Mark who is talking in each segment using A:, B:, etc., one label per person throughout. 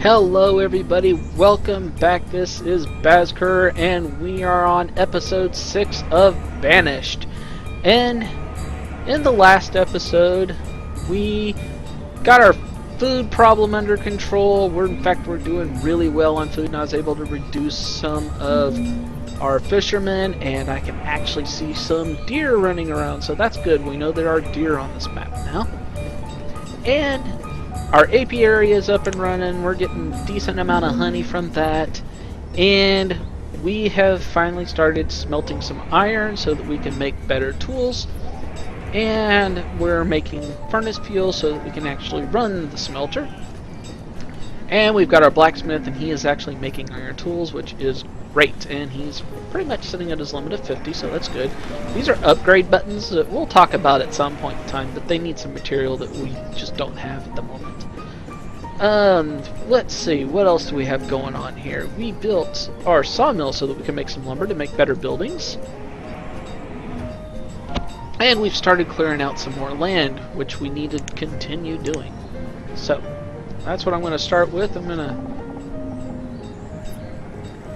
A: Hello everybody, welcome back. This is Bazker and we are on episode 6 of Banished. And in the last episode we got our food problem under control. We're doing really well on food, and I was able to reduce some of our fishermen, and I can actually see some deer running around, so that's good. We know there are deer on this map now. And our apiary is up and running. We're getting a decent amount of honey from that. And we have finally started smelting some iron so that we can make better tools. And we're making furnace fuel so that we can actually run the smelter. And we've got our blacksmith, and he is actually making iron tools, which is great. And he's pretty much sitting at his limit of 50, so that's good. These are upgrade buttons that we'll talk about at some point in time, but they need some material that we just don't have at the moment. Let's see, what else do we have going on here? We built our sawmill so that we can make some lumber to make better buildings. And we've started clearing out some more land, which we need to continue doing. So, that's what I'm going to start with. I'm going to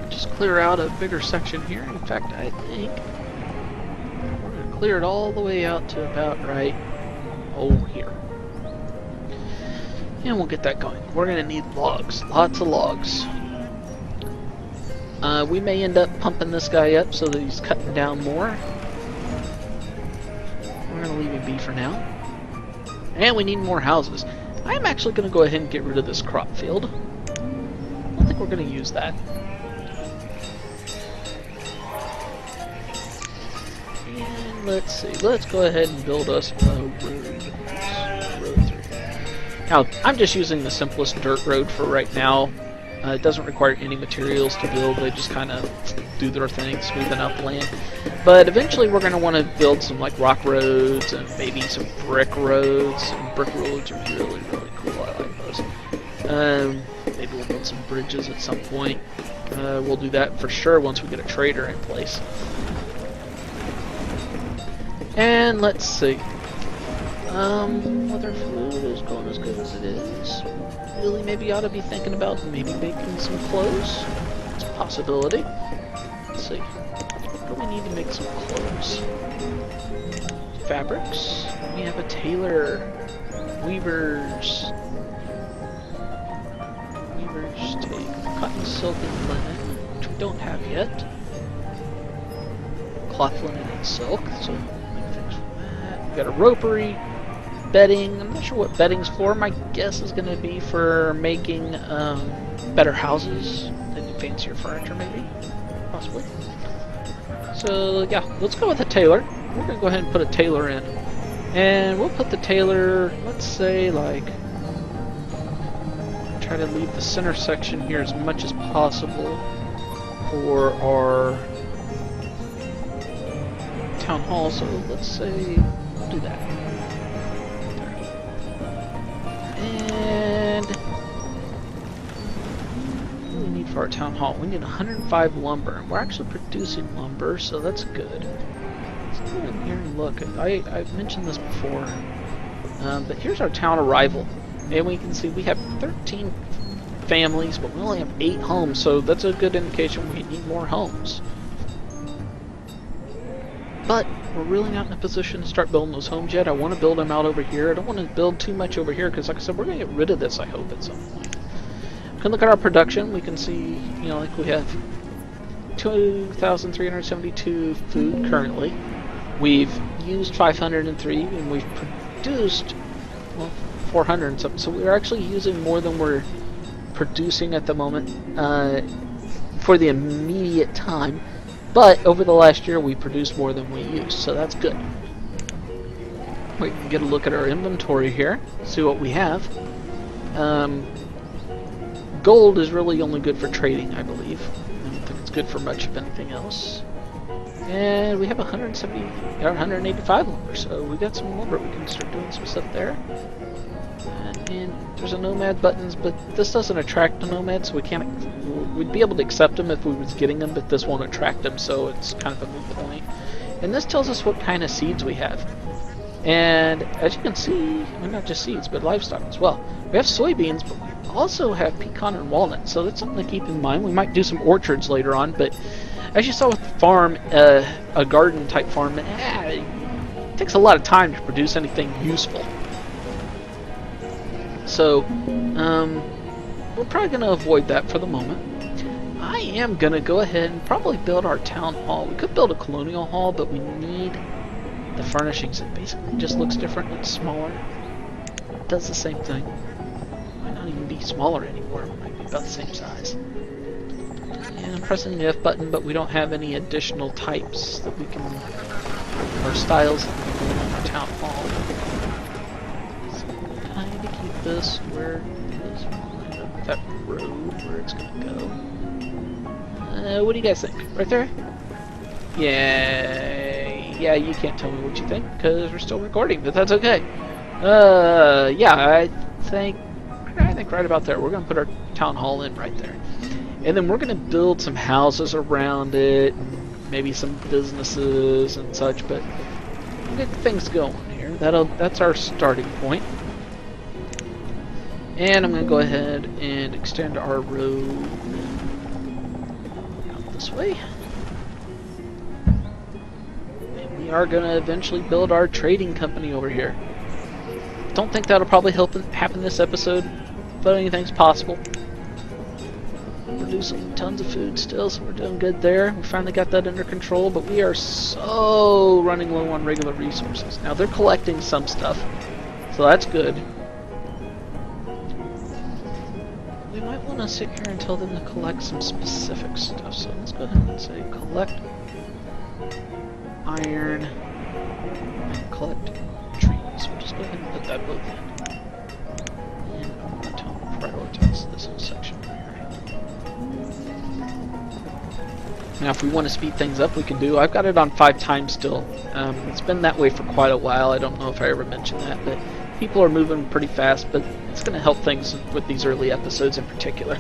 A: just clear out a bigger section here. In fact, I think we're going to clear it all the way out to about right over here. And we'll get that going. We're going to need logs. Lots of logs. We may end up pumping this guy up so that he's cutting down more. We're going to leave him be for now. And we need more houses. I'm actually going to go ahead and get rid of this crop field. I don't think we're going to use that. And let's see. Let's go ahead and build us a road. Now, I'm just using the simplest dirt road for right now. It doesn't require any materials to build. They just kind of do their thing, smoothing out the land. But eventually we're going to want to build some like rock roads and maybe some brick roads. And brick roads are really, really cool. I like those. Maybe we'll build some bridges at some point. We'll do that for sure once we get a trader in place. And let's see. Whether food is going as good as it is. Really, maybe ought to be thinking about maybe making some clothes. It's a possibility. Let's see. What do we need to make some clothes? Fabrics. We have a tailor. Weavers. Weavers take cotton, silk, and linen, which we don't have yet. Cloth, linen, and silk. So make things from that. We've got a ropery. Bedding. I'm not sure what bedding's for. My guess is going to be for making better houses and fancier furniture, maybe, possibly. So yeah, let's go with a tailor. We're going to go ahead and put a tailor in, and we'll put the tailor, let's say, like, try to leave the center section here as much as possible for our town hall. So let's say we'll do that. And what do we need for our town hall? We need 105 lumber, and we're actually producing lumber, so that's good. Let's go in here and look. I've mentioned this before, but here's our town arrival, and we can see we have 13 families, but we only have 8 homes, so that's a good indication we need more homes. But we're really not in a position to start building those homes yet. I want to build them out over here. I don't want to build too much over here because, like I said, we're going to get rid of this, I hope, at some point. We can look at our production. We can see, you know, like we have 2,372 food currently. We've used 503, and we've produced, well, 400 and something. So we're actually using more than we're producing at the moment for the immediate time. But over the last year, we produced more than we used, so that's good. We can get a look at our inventory here, see what we have. Gold is really only good for trading, I believe. I don't think it's good for much of anything else. And we have 185 lumber, so we got some lumber. We can start doing some stuff there. And there's a nomad buttons, but this doesn't attract the nomads, so we can't. We'd be able to accept them if we was getting them, but this won't attract them, so it's kind of a moot point. And this tells us what kind of seeds we have. And as you can see, well, not just seeds, but livestock as well. We have soybeans, but we also have pecan and walnut, so that's something to keep in mind. We might do some orchards later on, but as you saw with the farm, a garden type farm, it takes a lot of time to produce anything useful. So, we're probably going to avoid that for the moment. I am going to go ahead and probably build our town hall. We could build a colonial hall, but we need the furnishings. It basically just looks different. It's smaller. It does the same thing. Might not even be smaller anymore. It might be about the same size. And I'm pressing the F button, but we don't have any additional types that we can, or styles that we can do in our town hall. So I'm trying to keep this where it is, that road where it's going to go. What do you guys think? Right there? Yeah, you can't tell me what you think because we're still recording, but that's okay. Yeah, I think right about there. We're gonna put our town hall in right there, and then we're gonna build some houses around it, maybe some businesses and such. But we'll get things going here. That's our starting point. And I'm gonna go ahead and extend our road out this way. We are going to eventually build our trading company over here. Don't think that'll probably happen this episode, but anything's possible. We're producing tons of food still, so we're doing good there. We finally got that under control, but we are so running low on regular resources. Now they're collecting some stuff, so that's good. We might want to sit here and tell them to collect some specific stuff, so let's go ahead and say collect iron and collect trees. We'll just go ahead and put that both in. And I'm going to tell them to prioritize this whole section right here. Now if we want to speed things up, we can do. I've got it on 5 times still. It's been that way for quite a while. I don't know if I ever mentioned that, but people are moving pretty fast, but it's going to help things with these early episodes in particular.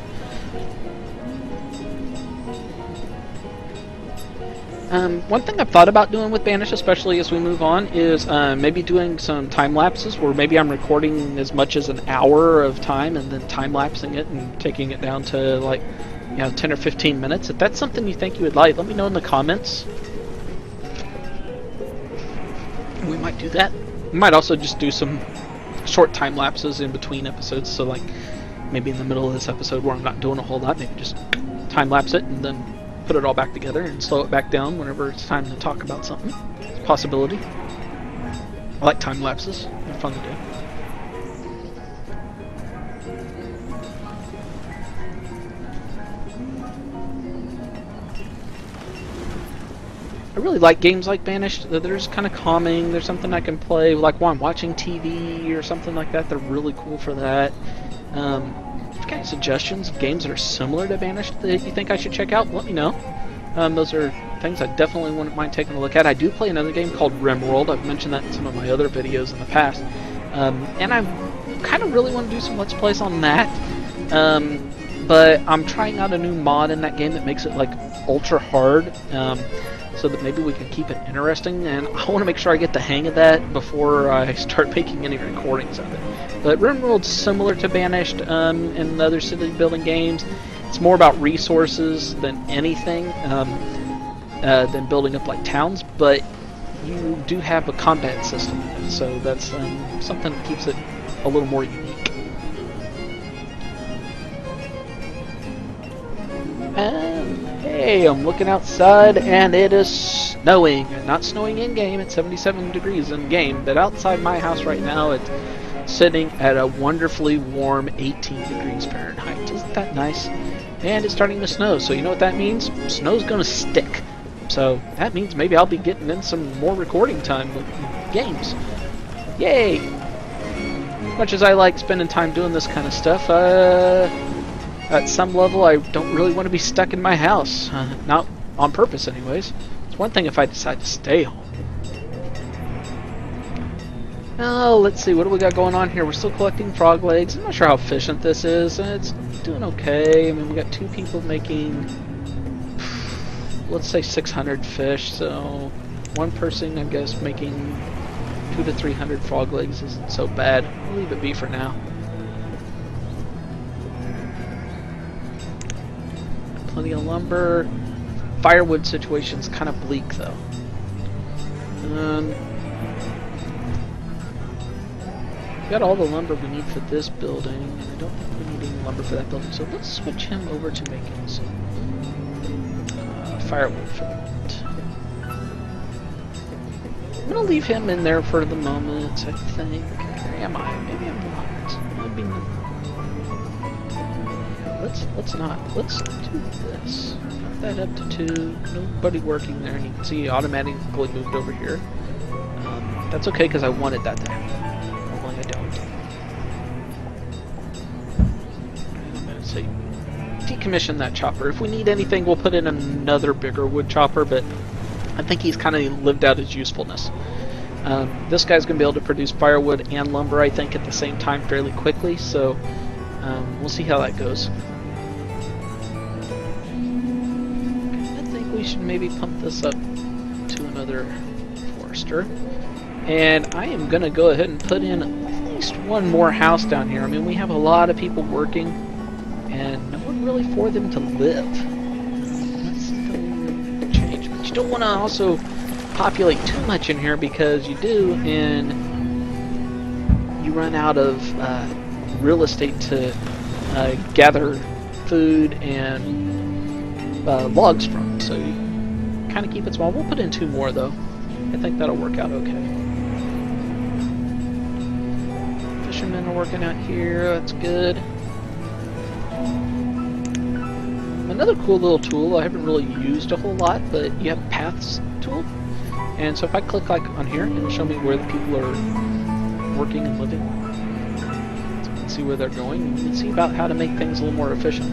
A: One thing I've thought about doing with Banished, especially as we move on, is maybe doing some time lapses where maybe I'm recording as much as an hour of time and then time lapsing it and taking it down to like 10 or 15 minutes. If that's something you think you would like, let me know in the comments. We might do that. We might also just do some short time lapses in between episodes, so like maybe in the middle of this episode where I'm not doing a whole lot, maybe just time lapse it and then put it all back together and slow it back down whenever it's time to talk about something. It's a possibility. I like time lapses. They're fun to do. I really like games like Banished. They're just kind of calming. There's something I can play like while I'm watching TV or something like that. They're really cool for that. If you've got any suggestions of games that are similar to Banished that you think I should check out, let me know. Those are things I definitely wouldn't mind taking a look at. I do play another game called RimWorld. I've mentioned that in some of my other videos in the past. And I kind of really want to do some Let's Plays on that. But I'm trying out a new mod in that game that makes it like ultra hard. So that maybe we can keep it interesting, and I want to make sure I get the hang of that before I start making any recordings of it. But RimWorld's similar to Banished and other city building games. It's more about resources than anything, than building up like towns, but you do have a combat system, so that's something that keeps it a little more unique. Hey, I'm looking outside and it is snowing. Not snowing in-game, it's 77 degrees in-game, but outside my house right now it's sitting at a wonderfully warm 18 degrees Fahrenheit. Isn't that nice? And it's starting to snow, so you know what that means? Snow's gonna stick. So that means maybe I'll be getting in some more recording time with games. Yay! Much as I like spending time doing this kind of stuff, at some level, I don't really want to be stuck in my house. Not on purpose, anyways. It's one thing if I decide to stay home. Oh, let's see. What do we got going on here? We're still collecting frog legs. I'm not sure how efficient this is. It's doing okay. I mean, we got 2 people making, let's say 600 fish. So one person, I guess, making 200 to 300 frog legs isn't so bad. We'll leave it be for now. Plenty of lumber. Firewood situation's kind of bleak though. Got all the lumber we need for this building, and I don't think we need any lumber for that building, so let's switch him over to making some firewood for the moment. I'm gonna leave him in there for the moment, I think. Or am I? Maybe I'm not. Maybe not. Let's not. Let's do this. Put that up to 2. Nobody working there, and you can see automatically moved over here. That's okay because I wanted that to happen. Normally I don't. I'm gonna say decommission that chopper. If we need anything, we'll put in another bigger wood chopper, but I think he's kind of lived out his usefulness. This guy's going to be able to produce firewood and lumber, I think, at the same time fairly quickly, so we'll see how that goes. I think we should maybe pump this up to another forester. And I am going to go ahead and put in at least one more house down here. I mean, we have a lot of people working, and no one really for them to live. That's going to change. But you don't want to also populate too much in here, because you do, and you run out of real estate to gather food and logs from. So you kind of keep it small. We'll put in 2 more, though. I think that'll work out okay. Fishermen are working out here, that's good. Another cool little tool I haven't really used a whole lot, but you have paths tool. And so if I click like on here, it'll show me where the people are working and living. So you can see where they're going. You can see about how to make things a little more efficient.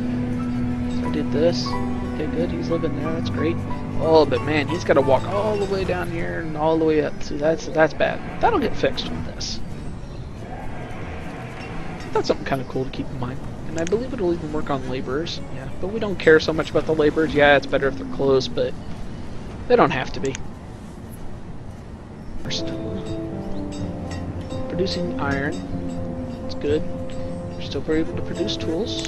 A: So I did this. Okay, good, he's living there, that's great. Oh, but man, he's got to walk all the way down here and all the way up. So that's bad. That'll get fixed with this. That's something kind of cool to keep in mind. And I believe it'll even work on laborers. Yeah, but we don't care so much about the laborers. Yeah, it's better if they're close, but they don't have to be. First, producing iron. It's good. We're still able to produce tools.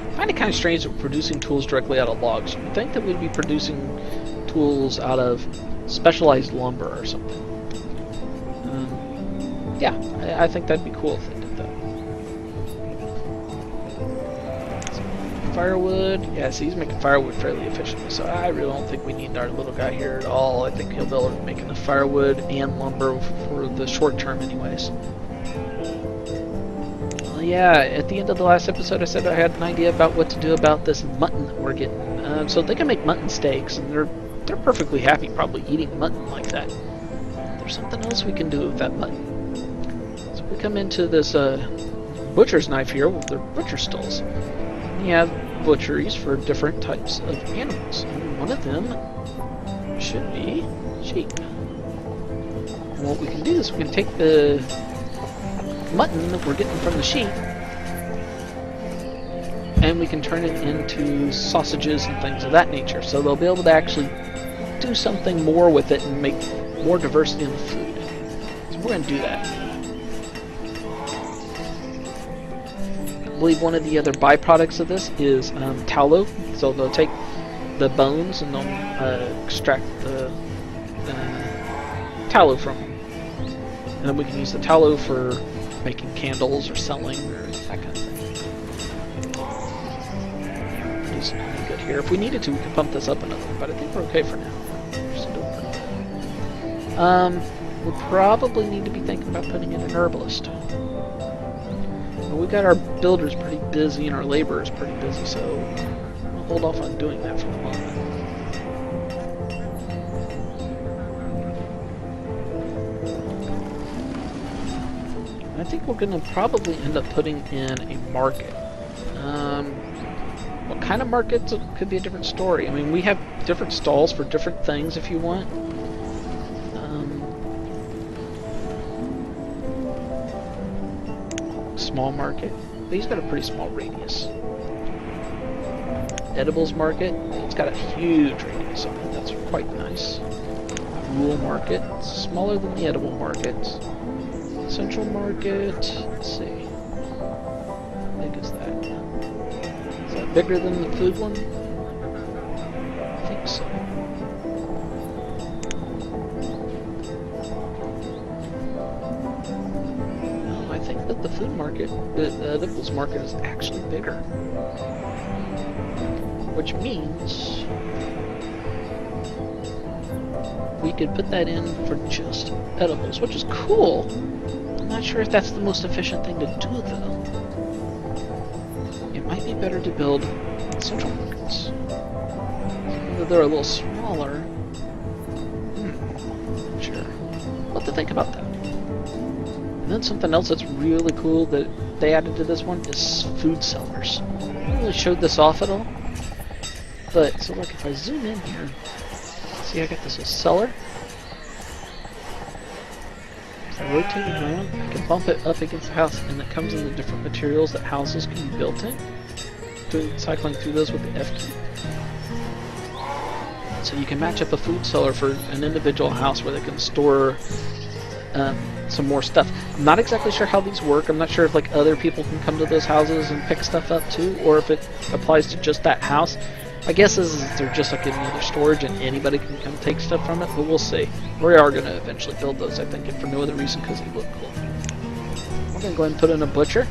A: I find it kind of strange that we're producing tools directly out of logs. You'd think that we'd be producing tools out of specialized lumber or something. Yeah, I think that'd be cool if they did that. So, firewood. Yeah, see, he's making firewood fairly efficiently, so I really don't think we need our little guy here at all. I think he'll be able to make enough firewood and lumber for the short term anyways. Yeah, at the end of the last episode I said I had an idea about what to do about this mutton that we're getting. So they can make mutton steaks, and they're perfectly happy probably eating mutton like that. There's something else we can do with that mutton. So we come into this butcher's knife here with their butcher stalls. And you have butcheries for different types of animals. And one of them should be sheep. And what we can do is we can take the mutton that we're getting from the sheep, and we can turn it into sausages and things of that nature. So they'll be able to actually do something more with it and make more diversity in the food. So we're going to do that. I believe one of the other byproducts of this is tallow. So they'll take the bones and they'll extract the tallow from them. And then we can use the tallow for making candles or selling or that kind of thing. Producing pretty good here. If we needed to, we could pump this up another, but I think we're okay for now. We'll probably need to be thinking about putting in an herbalist. Well, we got our builders pretty busy and our laborers pretty busy, so we'll hold off on doing that for the moment. I think we're going to probably end up putting in a market. What kind of markets? It could be a different story. I mean, we have different stalls for different things if you want. Small market. But he's got a pretty small radius. Edibles market. It's got a huge radius on it. That's quite nice. rural market. It's smaller than the edible market. Central market, let's see. How big is that? Is that bigger than the food one? I think so. No, I think that the food market, the edibles market is actually bigger. Which means we could put that in for just edibles, which is cool. I'm not sure if that's the most efficient thing to do, though. It might be better to build central markets. Even though they're a little smaller. Sure. What to think about that? And then something else that's really cool that they added to this one is food sellers. I haven't really showed this off at all. But, so like if I zoom in here, see I got this cellar. If I rotate it around, I can bump it up against the house, and it comes in the different materials that houses can be built in. Cycling through those with the F key. So you can match up a food cellar for an individual house where they can store some more stuff. I'm not exactly sure how these work. I'm not sure if like other people can come to those houses and pick stuff up too, or if it applies to just that house. My guess is they're just like another storage and anybody can come take stuff from it, but we'll see. We are going to eventually build those, I think, and for no other reason because they look cool. We're going to go ahead and put in a butcher.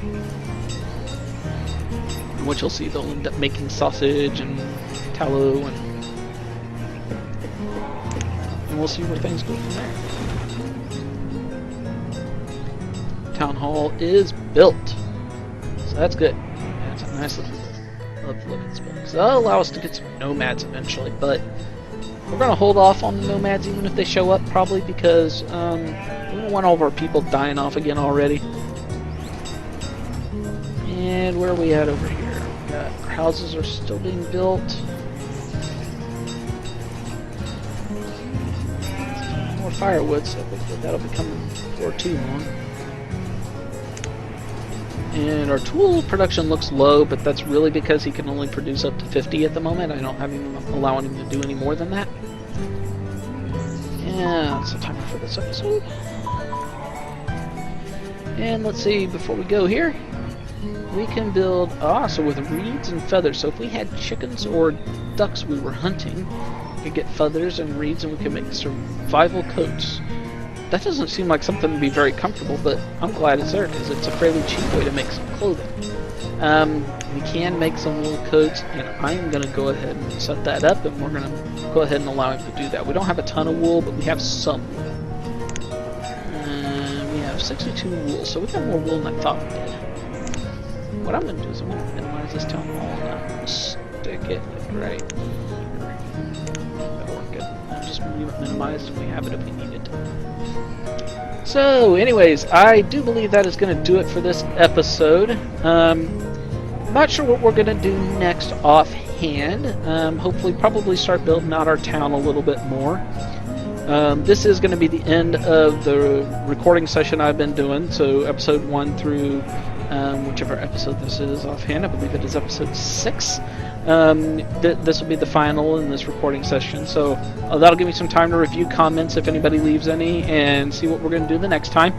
A: Which you'll see they'll end up making sausage and tallow, and we'll see where things go from there. Town hall is built, so that's good. That's a nice looking. Love the look of this building. So that'll allow us to get some nomads eventually, but we're going to hold off on the nomads even if they show up, probably because we don't want all of our people dying off again already. And where are we at over here? We got, our houses are still being built. More firewood, so hopefully that'll be coming before too long. And our tool production looks low, but that's really because he can only produce up to 50 at the moment. I don't have him allowing him to do any more than that. Yeah, that's the timer for this episode. And let's see, before we go here, we can build, so with reeds and feathers. So if we had chickens or ducks we were hunting, we could get feathers and reeds and we could make survival coats. That doesn't seem like something to be very comfortable, but I'm glad it's there because it's a fairly cheap way to make some clothing. We can make some little coats, and I'm going to go ahead and set that up, and we're going to go ahead and allow him to do that. We don't have a ton of wool, but we have some wool. We have 62 wool, so we got more wool than I thought we did. What I'm going to do is I'm going to minimize this town hall, and I'm going to stick it right here. That'll work good. I'll just leave it minimized, and we have it if we need it. So, anyways, I do believe that is going to do it for this episode. Not sure what we're going to do next offhand. Hopefully, probably start building out our town a little bit more. This is going to be the end of the recording session I've been doing, so episode 1 through whichever episode this is offhand. I believe it is episode 6. This will be the final in this recording session, so that'll give me some time to review comments if anybody leaves any and see what we're going to do the next time.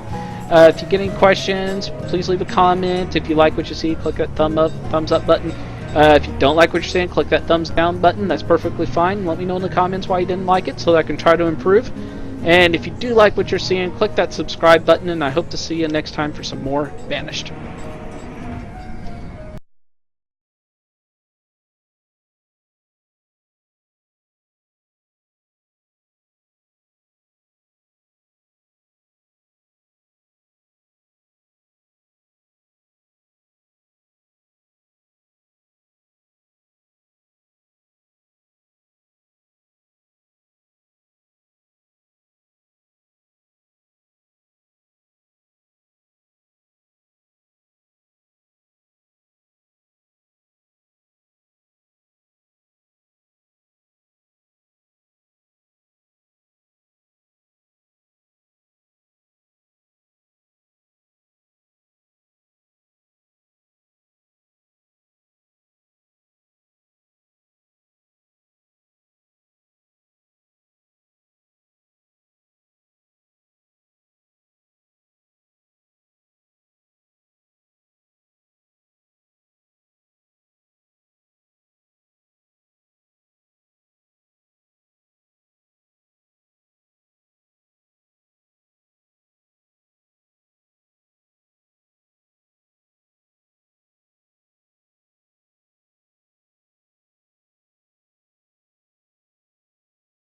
A: If you get any questions, please leave a comment. If you like what you see, click that thumbs up button. If you don't like what you're seeing, click that thumbs down button. That's perfectly fine. Let me know in the comments why you didn't like it so that I can try to improve. And if you do like what you're seeing, click that subscribe button, and I hope to see you next time for some more Banished.